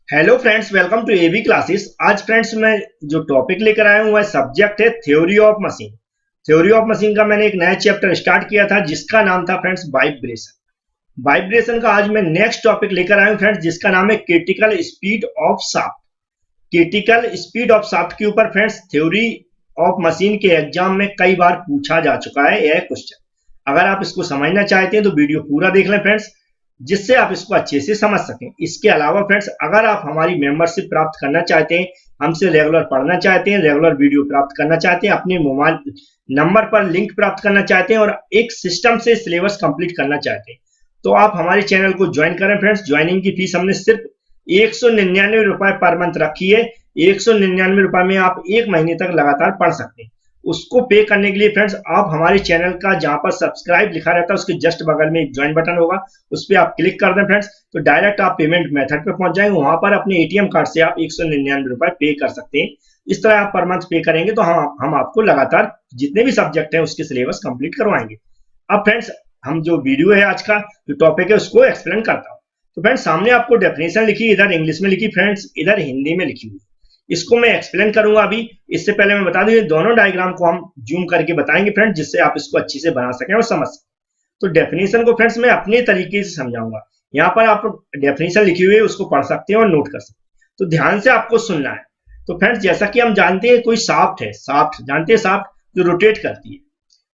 Hello friends, welcome to AB classes. आज friends मैं जो टॉपिक लेकर आया हूँ वह सब्जेक्ट है theory of machine. Theory of machine का मैंने एक नया चैप्टर स्टार्ट किया था जिसका नाम था फ्रेंड्स वाइब्रेशन। वाइब्रेशन का आज मैं नेक्स्ट टॉपिक लेकर आया हूँ फ्रेंड्स, जिसका नाम है critical speed of shaft. Critical speed of shaft के ऊपर फ्रेंड्स थ्योरी ऑफ मशीन के एग्जाम में कई बार पूछा जा चुका है यह क्वेश्चन। अगर आप इसको समझना चाहते हैं तो वीडियो पूरा देख लें फ्रेंड्स, जिससे आप इसको अच्छे से समझ सकें। इसके अलावा फ्रेंड्स, अगर आप हमारी मेंबरशिप प्राप्त करना चाहते हैं, हमसे रेगुलर पढ़ना चाहते हैं, रेगुलर वीडियो प्राप्त करना चाहते हैं, अपने मोबाइल नंबर पर लिंक प्राप्त करना चाहते हैं और एक सिस्टम से सिलेबस कंप्लीट करना चाहते हैं, तो आप हमारे चैनल को ज्वाइन करें फ्रेंड्स। ज्वाइनिंग की फीस हमने सिर्फ 199 रुपए पर मंथ रखी है। 199 रुपए में आप एक महीने तक लगातार पढ़ सकते हैं। उसको पे करने के लिए फ्रेंड्स, आप हमारे चैनल का जहां पर सब्सक्राइब लिखा रहता है उसके जस्ट बगल में एक ज्वाइन बटन होगा, उस पर आप क्लिक कर दें फ्रेंड्स, तो डायरेक्ट आप पेमेंट मेथड पे पहुंच जाएंगे। वहां पर अपने एटीएम कार्ड से आप 199 रुपए पे कर सकते हैं। इस तरह आप पर मंथ पे करेंगे तो हम आपको लगातार जितने भी सब्जेक्ट हैं उसके सिलेबस कंप्लीट करवाएंगे। अब फ्रेंड्स, हम जो वीडियो है आज का जो टॉपिक है उसको एक्सप्लेन करता हूँ। तो फ्रेंड्स, सामने आपको डेफिनेशन लिखी, इधर इंग्लिश में लिखी फ्रेंड्स, इधर हिंदी में लिखी हुई। इसको मैं एक्सप्लेन करूंगा अभी। इससे पहले मैं बता दूं, दोनों डायग्राम को हम जूम करके बताएंगे फ्रेंड्स, जिससे आप इसको अच्छे से बना सकें और समझ सकें। तो डेफिनेशन को फ्रेंड्स मैं अपने तरीके से समझाऊंगा। यहाँ पर आप डेफिनेशन लिखी हुई है उसको पढ़ सकते हैं और नोट कर सकते हैं, तो ध्यान से आपको सुनना है। तो फ्रेंड्स, जैसा कि हम जानते हैं कोई शाफ्ट है, शाफ्ट जानते हैं, शाफ्ट जो रोटेट करती है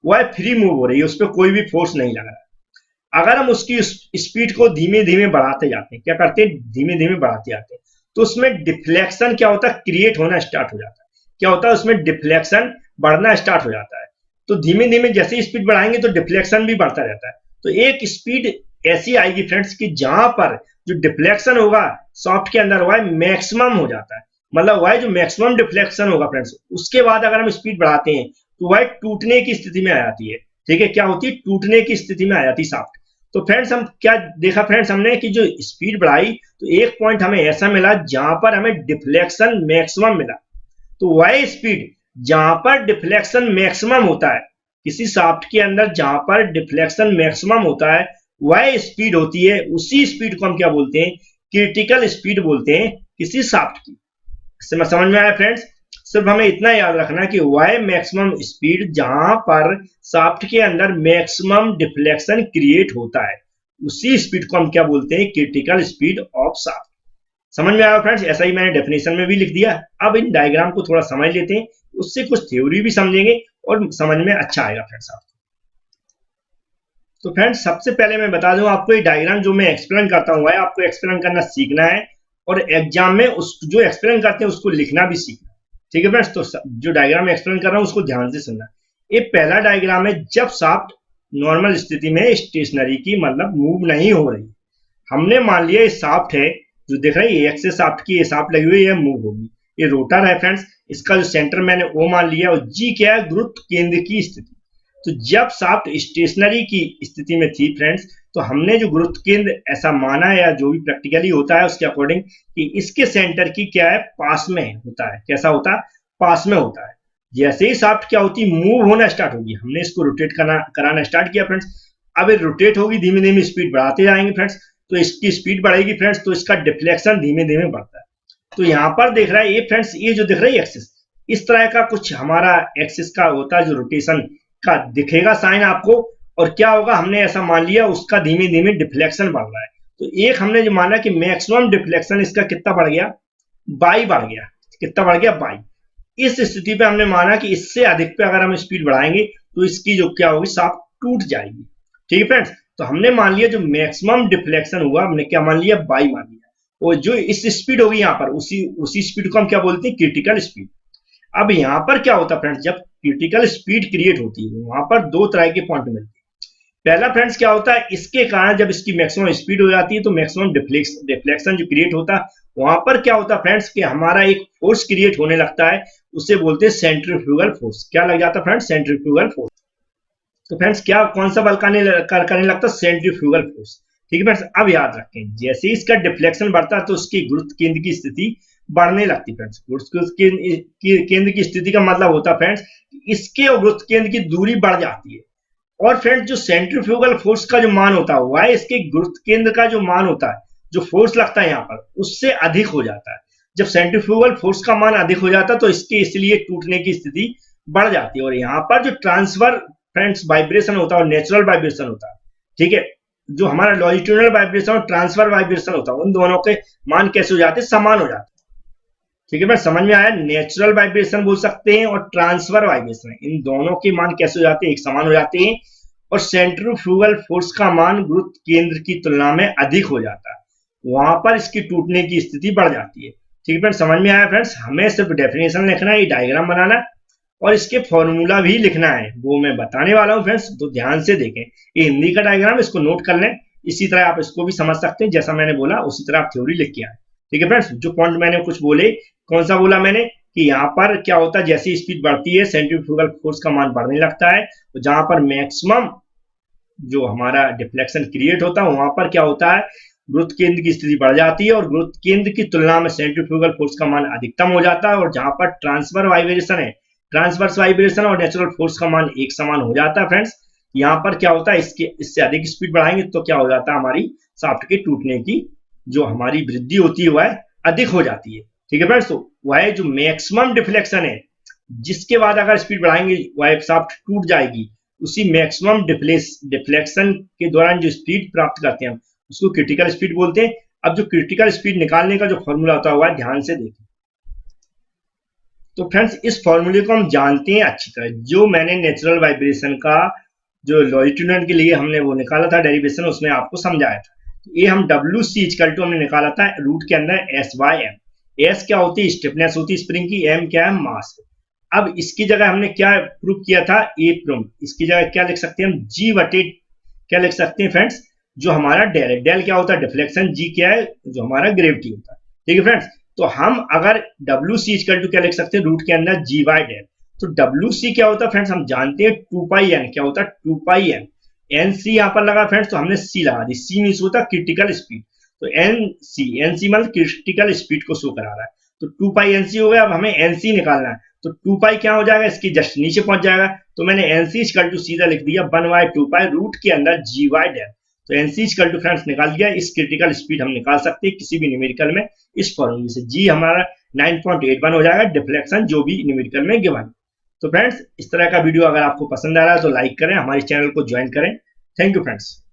वह फ्री मूव हो रही है, उस पर कोई भी फोर्स नहीं लग रहा। अगर हम उसकी स्पीड को धीमे धीमे बढ़ाते जाते हैं, क्या करते हैं, धीमे धीमे बढ़ाते जाते हैं, तो उसमें डिफ्लेक्शन क्या होता है, क्रिएट होना स्टार्ट हो जाता है। क्या होता है, उसमें डिफ्लेक्शन बढ़ना स्टार्ट हो जाता है। तो धीमे धीमे जैसे स्पीड बढ़ाएंगे तो डिफ्लेक्शन भी बढ़ता रहता है। तो एक स्पीड ऐसी आएगी फ्रेंड्स कि जहां पर जो डिफ्लेक्शन होगा सॉफ्ट के अंदर वह मैक्सिमम हो जाता है, मतलब वह जो मैक्सिमम डिफ्लेक्शन होगा फ्रेंड्स, उसके बाद अगर हम स्पीड बढ़ाते हैं तो वह टूटने की स्थिति में आ जाती है। ठीक है, क्या होती है, टूटने की स्थिति में आ जाती है सॉफ्ट। तो फ्रेंड्स, हम क्या देखा फ्रेंड्स, हमने कि जो स्पीड बढ़ाई तो एक पॉइंट हमें ऐसा मिला जहां पर हमें डिफ्लेक्शन मैक्सिमम मिला। तो वह स्पीड जहां पर डिफ्लेक्शन मैक्सिमम होता है किसी शाफ्ट के अंदर, जहां पर डिफ्लेक्शन मैक्सिमम होता है वह स्पीड होती है, उसी स्पीड को हम क्या बोलते हैं, क्रिटिकल स्पीड बोलते हैं किसी शाफ्ट की। समझ में आया फ्रेंड्स? सिर्फ हमें इतना याद रखना कि वाई मैक्सिमम स्पीड जहां पर शाफ्ट के अंदर मैक्सिमम डिफ्लेक्शन क्रिएट होता है, उसी स्पीड को हम क्या बोलते हैं, क्रिटिकल स्पीड ऑफ शाफ्ट। समझ में आया फ्रेंड्स? ऐसा ही मैंने डेफिनेशन में भी लिख दिया। अब इन डायग्राम को थोड़ा समझ लेते हैं, उससे कुछ थ्योरी भी समझेंगे और समझ में अच्छा आएगा फ्रेंड्स आपको। तो फ्रेंड्स, सबसे पहले मैं बता दूं आपको, ये डायग्राम जो मैं एक्सप्लेन करता हूँ आपको एक्सप्लेन करना सीखना है और एग्जाम में उस जो एक्सप्लेन करते हैं उसको लिखना भी सीखना। ठीक है फ्रेंड्स, तो जो डायग्राम एक्सप्लेन कर रहा हूँ उसको ध्यान से सुनना। ये पहला डायग्राम है जब शाफ्ट नॉर्मल स्थिति में स्टेशनरी की, मतलब मूव नहीं हो रही। हमने मान लिया ये शाफ्ट है, जो देख रहे हैं एक्सेस शाफ्ट की ये शाफ्ट लगी हुई है, मूव होगी। ये रोटर है फ्रेंड्स, इसका जो सेंटर मैंने ओ मान लिया, और जी क्या है, गुरुत्व केंद्र की स्थिति। तो जब शाफ्ट स्टेशनरी की स्थिति में थी फ्रेंड्स, तो हमने जो गुरुत्व केंद्र ऐसा माना है, या जो भी प्रैक्टिकली होता है उसके अकॉर्डिंग, कि इसके सेंटर की क्या है, पास में होता है। कैसा होता है, पास में होता है। जैसे ही शाफ्ट क्या होती, मूव होना स्टार्ट होगी, हमने इसको रोटेट कराना स्टार्ट किया फ्रेंड्स। अब ये रोटेट होगी, धीमे धीमे स्पीड बढ़ाते जाएंगे फ्रेंड्स, तो इसकी स्पीड बढ़ेगी फ्रेंड्स, तो इसका डिफ्लेक्शन धीमे धीमे बढ़ता है। तो यहाँ पर देख रहा है ये फ्रेंड्स, ये जो दिख रही है एक्सिस, इस तरह का कुछ हमारा एक्सिस का होता है जो रोटेशन का दिखेगा साइन आपको। और क्या होगा, हमने ऐसा मान लिया उसका धीमे धीमे डिफ्लेक्शन बढ़ रहा है। तो एक हमने जो माना कि मैक्सिमम डिफ्लेक्शन इसका कितना बढ़ गया, बाई बढ़ गया। कितना बढ़ गया, बाई। इस स्थिति पे हमने माना कि इससे अधिक पे अगर हम स्पीड बढ़ाएंगे तो इसकी जो क्या होगी, शाफ्ट टूट जाएगी। ठीक है फ्रेंड्स, तो हमने मान लिया जो मैक्सिमम डिफ्लेक्शन हुआ हमने क्या मान लिया, बाई मान लिया। और जो इस स्पीड होगी यहाँ पर, उसी स्पीड को हम क्या बोलते हैं, क्रिटिकल स्पीड। अब यहाँ पर क्या होता है फ्रेंड्स, जब क्रिटिकल स्पीड क्रिएट होती है वहां पर दो तरह के पॉइंट मिलते हैं। पहला फ्रेंड्स क्या होता है, इसके कारण जब इसकी मैक्सिमम स्पीड हो जाती है तो मैक्सिमम डिफ्लेक्शन जो क्रिएट होता है, वहां पर क्या होता है फ्रेंड्स कि हमारा एक फोर्स क्रिएट होने लगता है, उसे बोलते हैं सेंट्रीफ्यूगल फोर्स। क्या लग जाता है फ्रेंड्स, सेंट्रीफ्यूगल फोर्स। तो फ्रेंड्स, क्या कौन सा बल करने लगता है, सेंट्रीफ्यूगल फोर्स। ठीक है फ्रेंड्स, अब याद रखें, जैसे ही इसका डिफ्लेक्शन बढ़ता है तो उसकी गुरुत्व केंद्र की स्थिति बढ़ने लगती है फ्रेंड्स। गुरुत्व केंद्र की स्थिति का मतलब होता है फ्रेंड्स, इसके और गुरुत्व केंद्र की दूरी बढ़ जाती है। और फ्रेंड्स, जो सेंट्रीफ्यूगल फोर्स का जो मान होता है वह इसके गुरुत्व केंद्र का जो मान होता है, जो फोर्स लगता है यहाँ पर उससे अधिक हो जाता है। जब सेंट्रीफ्यूगल फोर्स का मान अधिक हो जाता है तो इसके इसलिए टूटने की स्थिति बढ़ जाती है। और यहाँ पर जो ट्रांसफर फ्रेंड्स वाइब्रेशन होता है और नेचुरल वाइब्रेशन होता है, ठीक है, जो हमारा लॉन्जिट्यूडनल वाइब्रेशन और ट्रांसफर वाइब्रेशन होता है, उन दोनों के मान कैसे हो जाते हैं, समान हो जाते हैं। ठीक है, मैं समझ में आया। नेचुरल वाइब्रेशन बोल सकते हैं और ट्रांसफर वाइब्रेशन, इन दोनों के मान कैसे हो जाते हैं, एक समान हो जाते हैं। और सेंट्रीफ्यूगल फोर्स का मान गुरुत्व केंद्र की तुलना में अधिक हो जाता है, वहां पर इसकी टूटने की स्थिति बढ़ जाती है। ठीक है फ्रेंड्स, समझ में आया फ्रेंड्स। हमें सिर्फ डेफिनेशन लिखना है, ये डायग्राम बनाना और इसके फॉर्मूला भी लिखना है, वो मैं बताने वाला हूँ फ्रेंड्स, तो ध्यान से देखें। ये हिंदी का डायग्राम, इसको नोट कर लें। इसी तरह आप इसको भी समझ सकते हैं, जैसा मैंने बोला उसी तरह आप थ्योरी लिख के आए। ठीक है फ्रेंड्स, जो पॉइंट मैंने कुछ बोले, कौन सा बोला मैंने कि यहाँ पर क्या होता है, जैसी स्पीड बढ़ती है सेंट्रीफ्यूगल फोर्स का मान बढ़ने लगता है, तो जहां पर मैक्सिमम जो हमारा डिफ्लेक्शन क्रिएट होता है वहां पर क्या होता है, गुरुत्व केंद्र की स्थिति बढ़ जाती है और गुरुत्व केंद्र की तुलना में सेंट्रीफ्यूगल फोर्स का मान अधिकतम हो जाता है। और जहां पर ट्रांसफर वाइब्रेशन है, ट्रांसवर्स वाइब्रेशन और नेचुरल फोर्स का मान एक समान हो जाता है फ्रेंड्स। यहाँ पर क्या होता है, इससे अधिक स्पीड बढ़ाएंगे तो क्या हो जाता है, हमारी शाफ्ट के टूटने की जो हमारी वृद्धि होती है वह अधिक हो जाती है। ठीक है फ्रेंड्स, तो वह जो मैक्सिमम डिफ्लेक्शन है, जिसके बाद अगर स्पीड बढ़ाएंगे वह शाफ्ट टूट जाएगी, उसी मैक्सिमम डिफ्लेक्शन के दौरान जो स्पीड प्राप्त करते हैं उसको क्रिटिकल स्पीड बोलते हैं। अब जो क्रिटिकल स्पीड निकालने का जो फॉर्मूला होता है वह ध्यान से देखें। तो फ्रेंड्स, इस फॉर्मूले को हम जानते हैं अच्छी तरह, जो मैंने नेचुरल वाइब्रेशन का जो लॉन्जिट्यूड के लिए हमने वो निकाला था डेरिवेशन, उसमें आपको समझाया था। ये हम WC = हमने निकाला था रूट के अंदर S/M। S क्या होती है, स्टिफनेस होती है स्प्रिंग की, M क्या है, मास। अब इसकी जगह हमने क्या प्रूव किया था, A प्रूव। इसकी जगह क्या लिख सकते हैं हम, G/, क्या लिख सकते हैं फ्रेंड्स, जो हमारा डेल है। डेल क्या होता है, डिफ्लेक्शन। G क्या है, जो हमारा ग्रेविटी होता है। ठीक है फ्रेंड्स, तो हम अगर WC = क्या लिख सकते हैं, रूट के अंदर G/डेल। तो WC क्या होता है फ्रेंड्स, हम जानते हैं 2πN, क्या होता है 2πN। NC यहाँ पर लगा फ्रेंड्स, तो हमने C लगा दी। C मीन्स होता है क्रिटिकल स्पीड, तो NC मतलब क्रिटिकल स्पीड को शो करा रहा है, तो 2πNC हो गया। अब हमें NC निकालना है, तो 2π क्या हो जाएगा, इसकी जस्ट नीचे पहुंच जाएगा, तो मैंने NC = सीधा लिख दिया 1/2π रूट के अंदर G/डेल। तो NC = फ्रेंड्स निकाल दिया। इस क्रिटिकल स्पीड हम निकाल सकते हैं किसी भी न्यूमेरिकल में इस फॉर्मूले से। G हमारा 9.81 हो जाएगा, डिफ्लेक्शन जो भी न्यूमेरिकल में गिवन। तो फ्रेंड्स, इस तरह का वीडियो अगर आपको पसंद आ रहा है तो लाइक करें, हमारे चैनल को ज्वाइन करें। Thank you friends.